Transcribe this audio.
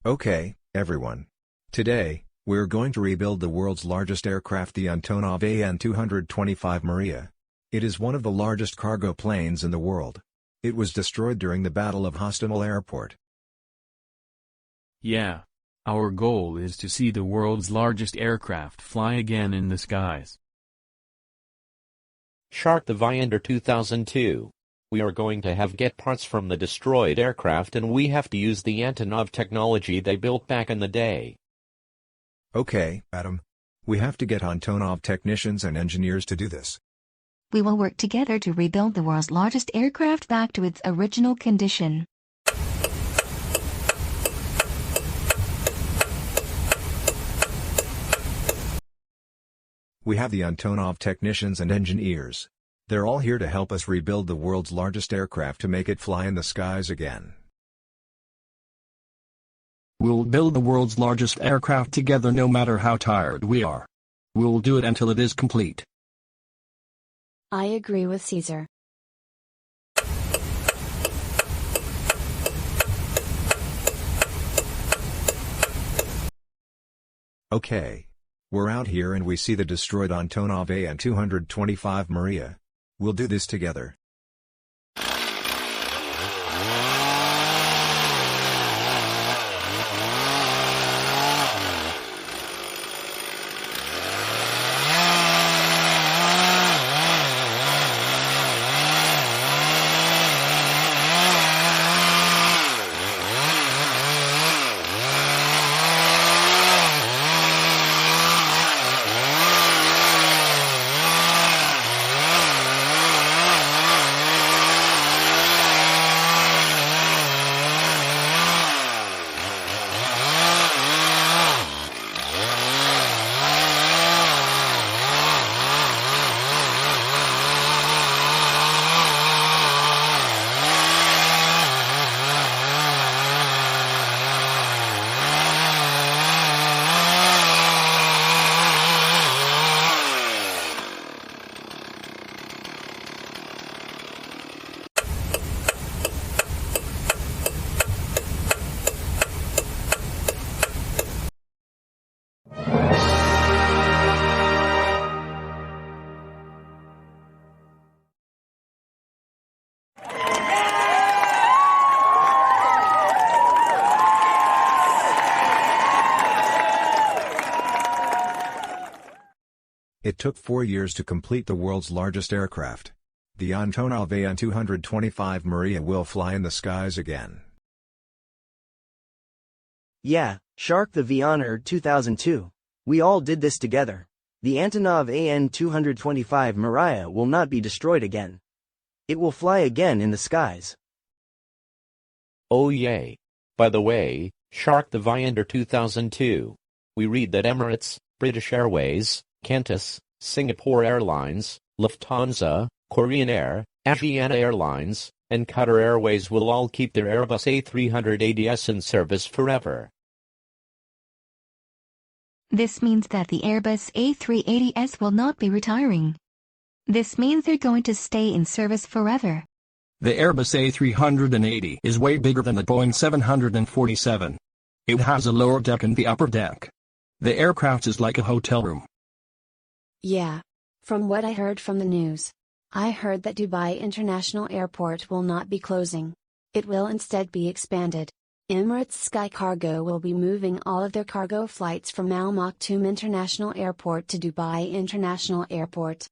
Okay, everyone. Today, we're going to rebuild the world's largest aircraft, the Antonov AN-225 Mriya. It is one of the largest cargo planes in the world. It was destroyed during the Battle of Hostomel Airport. Yeah. Our goal is to see the world's largest aircraft fly again in the skies. Shark the Viander 2002. We are going to have get parts from the destroyed aircraft, and we have to use the Antonov technology they built back in the day. Okay, Adam. We have to get Antonov technicians and engineers to do this. We will work together to rebuild the world's largest aircraft back to its original condition. We have the Antonov technicians and engineers. They're all here to help us rebuild the world's largest aircraft to make it fly in the skies again. We'll build the world's largest aircraft together no matter how tired we are. We'll do it until it is complete. I agree with Cesar. Okay. We're out here and we see the destroyed Antonov AN-225 Mriya. We'll do this together. It took 4 years to complete the world's largest aircraft. The Antonov AN-225 Mriya will fly in the skies again. Yeah, Shark the Viander 2002. We all did this together. The Antonov AN-225 Mriya will not be destroyed again. It will fly again in the skies. Oh yay. By the way, Shark the Viander 2002. We read that Emirates, British Airways, Qantas, Singapore Airlines, Lufthansa, Korean Air, Asiana Airlines, and Qatar Airways will all keep their Airbus A380s in service forever. This means that the Airbus A380s will not be retiring. This means they're going to stay in service forever. The Airbus A380 is way bigger than the Boeing 747. It has a lower deck and the upper deck. The aircraft is like a hotel room. Yeah. From what I heard from the news, I heard that Dubai International Airport will not be closing. It will instead be expanded. Emirates Sky Cargo will be moving all of their cargo flights from Al Maktoum International Airport to Dubai International Airport.